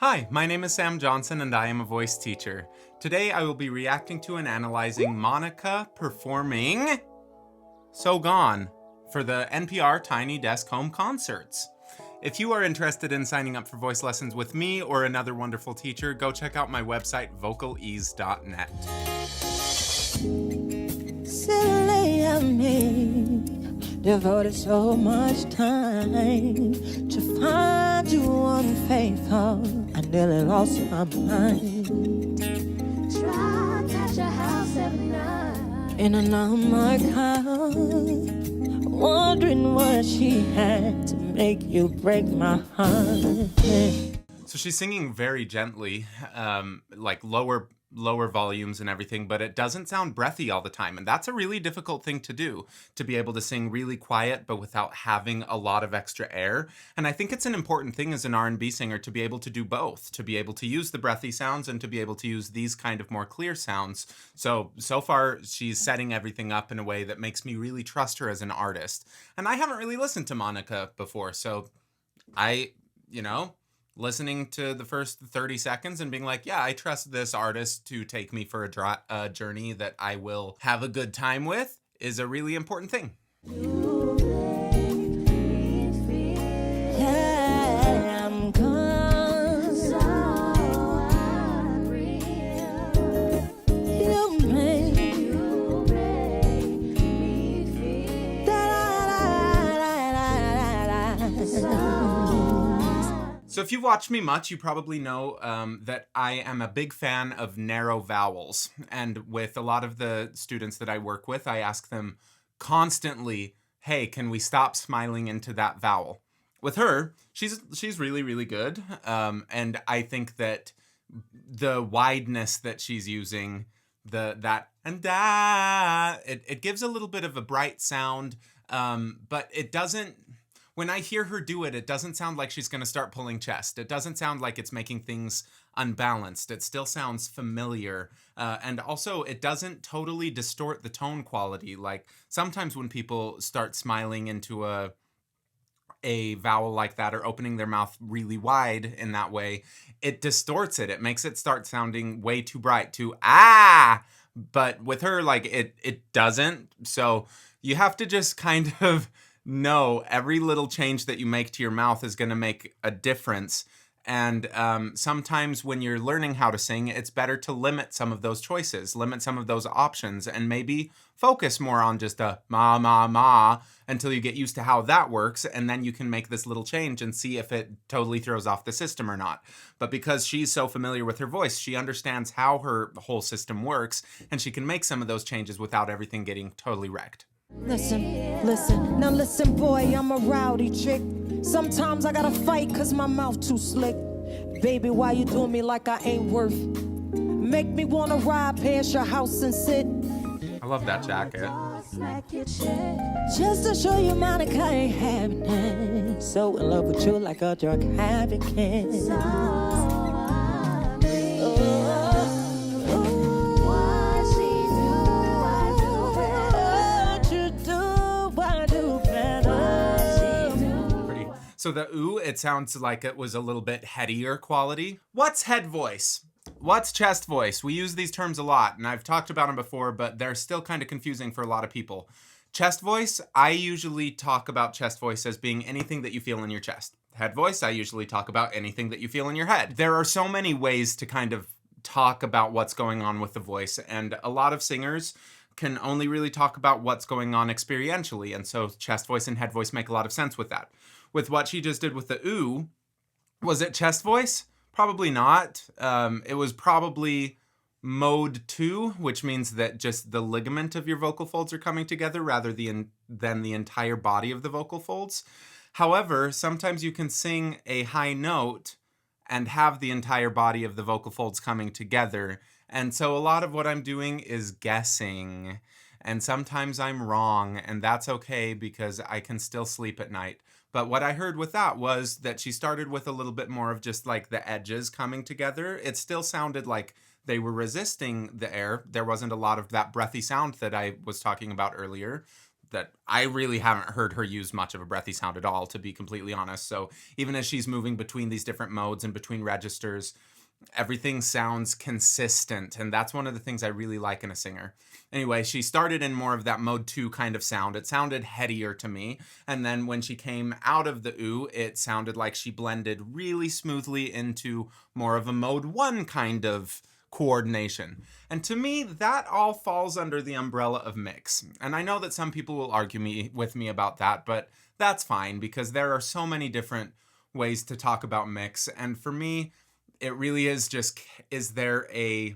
Hi, my name is Sam Johnson and I am a voice teacher. Today I will be reacting to and analyzing Monica performing So Gone for the NPR Tiny Desk Home Concerts. If you are interested in signing up for voice lessons with me or another wonderful teacher, go check out my website, vocalease.net. Silly of me, devoted so much time to find you unfaithful. I nearly lost my mind. Try to catch a house every night in an unmarked car, wondering what she had to make you break my heart. So she's singing very gently, like lower volumes and everything, but it doesn't sound breathy all the time, and that's a really difficult thing to do, to be able to sing really quiet but without having a lot of extra air. And I think it's an important thing as an R&B singer to be able to do both, to be able to use the breathy sounds and to be able to use these kind of more clear sounds. So far she's setting everything up in a way that makes me really trust her as an artist. And I haven't really listened to Monica before, so listening to the first 30 seconds and being like, yeah, I trust this artist to take me for a journey that I will have a good time with is a really important thing. Yeah, I'm gone. So unreal. You make me feel So if you've watched me much, you probably know that I am a big fan of narrow vowels. And with a lot of the students that I work with, I ask them constantly, hey, can we stop smiling into that vowel? With her, she's really, really good. And I think that the wideness that she's using, that and that, it gives a little bit of a bright sound, but it doesn't. When I hear her do it, it doesn't sound like she's going to start pulling chest. It doesn't sound like it's making things unbalanced. It still sounds familiar. And also, it doesn't totally distort the tone quality. Like, sometimes when people start smiling into a vowel like that or opening their mouth really wide in that way, it distorts it. It makes it start sounding way too bright, too ah. But with her, like, it doesn't. So you have to just kind of know every little change that you make to your mouth is going to make a difference. And sometimes when you're learning how to sing, it's better to limit some of those choices, limit some of those options, and maybe focus more on just a ma, ma, ma until you get used to how that works. And then you can make this little change and see if it totally throws off the system or not. But because she's so familiar with her voice, she understands how her whole system works, and she can make some of those changes without everything getting totally wrecked. Now listen, boy, I'm a rowdy chick. Sometimes I gotta fight cause my mouth too slick. Baby, why you doing me like I ain't worth? Make me wanna ride past your house and sit. I love that jacket. Just to show you Monica ain't having it. So in love with you like a drug addict. So the ooh, it sounds like it was a little bit headier quality. What's head voice? What's chest voice? We use these terms a lot, and I've talked about them before, but they're still kind of confusing for a lot of people. Chest voice, I usually talk about chest voice as being anything that you feel in your chest. Head voice, I usually talk about anything that you feel in your head. There are so many ways to kind of talk about what's going on with the voice, and a lot of singers can only really talk about what's going on experientially, and so chest voice and head voice make a lot of sense with that. With what she just did with the ooh, was it chest voice? Probably not. It was probably mode 2, which means that just the ligament of your vocal folds are coming together rather than the entire body of the vocal folds. However, sometimes you can sing a high note and have the entire body of the vocal folds coming together. And so a lot of what I'm doing is guessing. And sometimes I'm wrong, and that's okay because I can still sleep at night. But what I heard with that was that she started with a little bit more of just like the edges coming together. It still sounded like they were resisting the air. There wasn't a lot of that breathy sound that I was talking about earlier. that I really haven't heard her use much of a breathy sound at all, to be completely honest. So even as she's moving between these different modes and between registers, everything sounds consistent, and that's one of the things I really like in a singer. Anyway, she started in more of that mode 2 kind of sound. It sounded headier to me, and then when she came out of the ooh, it sounded like she blended really smoothly into more of a mode 1 kind of coordination. And to me, that all falls under the umbrella of mix. And I know that some people will argue with me about that, but that's fine, because there are so many different ways to talk about mix, and for me, it really is just, is there a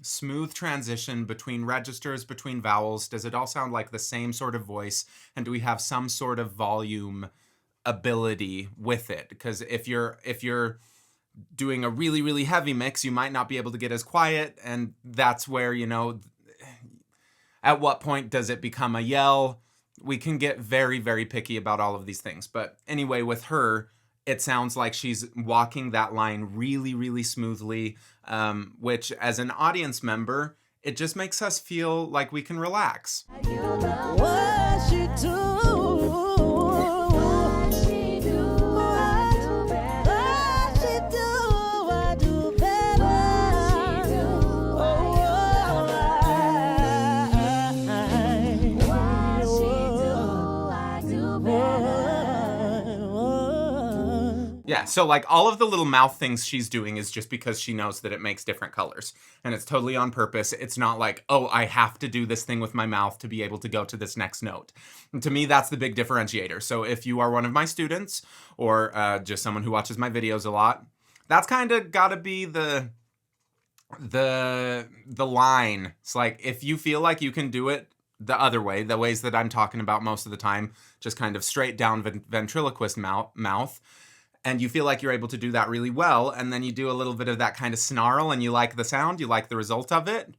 smooth transition between registers, between vowels? Does it all sound like the same sort of voice? And do we have some sort of volume ability with it? Because if you're doing a really, really heavy mix, you might not be able to get as quiet. And that's where, at what point does it become a yell? We can get very, very picky about all of these things. But anyway, with her, it sounds like she's walking that line really, really smoothly, which as an audience member, it just makes us feel like we can relax. What she do? Yeah, so like all of the little mouth things she's doing is just because she knows that it makes different colors. And it's totally on purpose. It's not like, oh, I have to do this thing with my mouth to be able to go to this next note. And to me, that's the big differentiator. So if you are one of my students or just someone who watches my videos a lot, that's kind of got to be the line. It's like, if you feel like you can do it the other way, the ways that I'm talking about most of the time, just kind of straight down ventriloquist mouth, and you feel like you're able to do that really well, and then you do a little bit of that kind of snarl, and you like the sound, you like the result of it,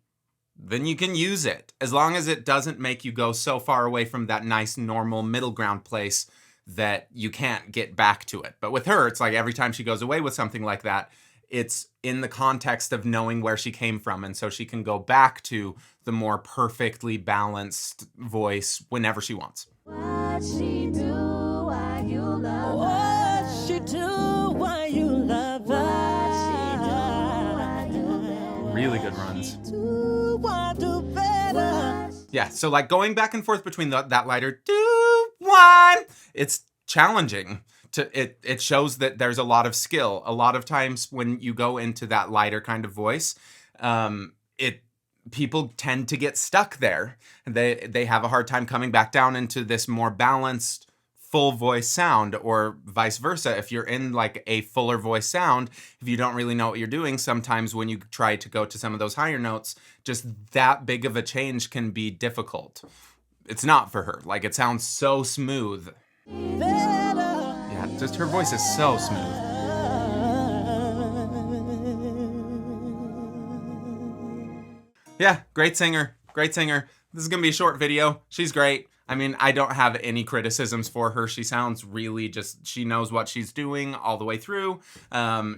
then you can use it. As long as it doesn't make you go so far away from that nice, normal middle ground place that you can't get back to it. But with her, it's like every time she goes away with something like that, it's in the context of knowing where she came from, and so she can go back to the more perfectly balanced voice whenever she wants. What she do while you love her? What she do while you love her? Really good runs. Do I do better? Yeah, so like going back and forth between that lighter do one, it's challenging. It shows that there's a lot of skill. A lot of times when you go into that lighter kind of voice, people tend to get stuck there. They have a hard time coming back down into this more balanced full voice sound, or vice versa. If you're in like a fuller voice sound, if you don't really know what you're doing, sometimes when you try to go to some of those higher notes, just that big of a change can be difficult. It's not for her. Like, it sounds so smooth. Yeah, just her voice is so smooth. Yeah, great singer. Great singer. This is going to be a short video. She's great. I mean, I don't have any criticisms for her. She sounds really she knows what she's doing all the way through.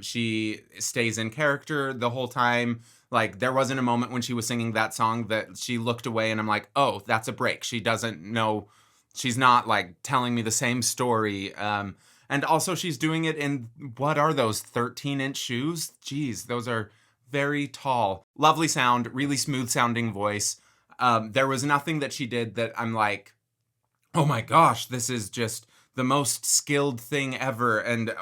She stays in character the whole time. Like, there wasn't a moment when she was singing that song that she looked away and I'm like, oh, that's a break. She doesn't know. She's not like telling me the same story. And also she's doing it in, what are those, 13-inch shoes? Jeez, those are very tall. Lovely sound, really smooth sounding voice. There was nothing that she did that I'm like, oh my gosh, this is just the most skilled thing ever, and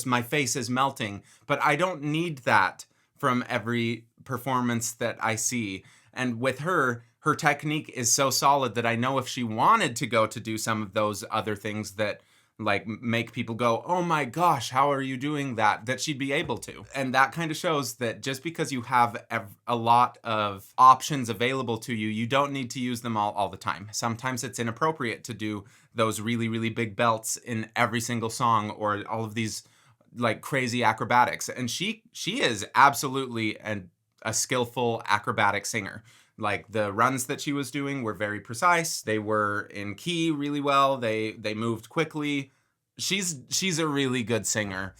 my face is melting. But I don't need that from every performance that I see. And with her technique is so solid that I know if she wanted to go to do some of those other things that like make people go, oh my gosh, how are you doing that she'd be able to. And that kind of shows that just because you have a lot of options available to you, you don't need to use them all the time. Sometimes it's inappropriate to do those really, really big belts in every single song, or all of these like crazy acrobatics. And she is absolutely a skillful acrobatic singer. Like, the runs that she was doing were very precise. They were in key really well. They moved quickly. She's a really good singer.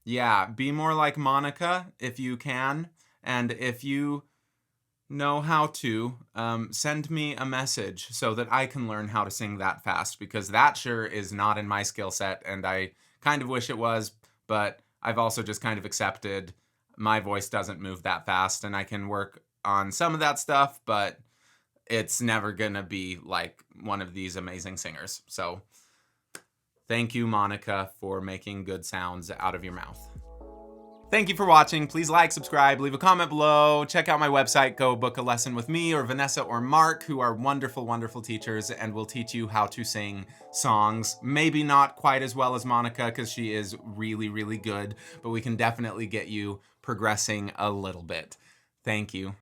Yeah, be more like Monica if you can. And if you know how to, send me a message so that I can learn how to sing that fast, because that sure is not in my skill set, and I kind of wish it was, but I've also just kind of accepted my voice doesn't move that fast, and I can work on some of that stuff, but it's never gonna be like one of these amazing singers. So thank you, Monica, for making good sounds out of your mouth. Thank you for watching. Please like, subscribe, leave a comment below. Check out my website. Go book a lesson with me or Vanessa or Mark, who are wonderful, wonderful teachers, and will teach you how to sing songs. Maybe not quite as well as Monica, because she is really, really good, but we can definitely get you progressing a little bit. Thank you.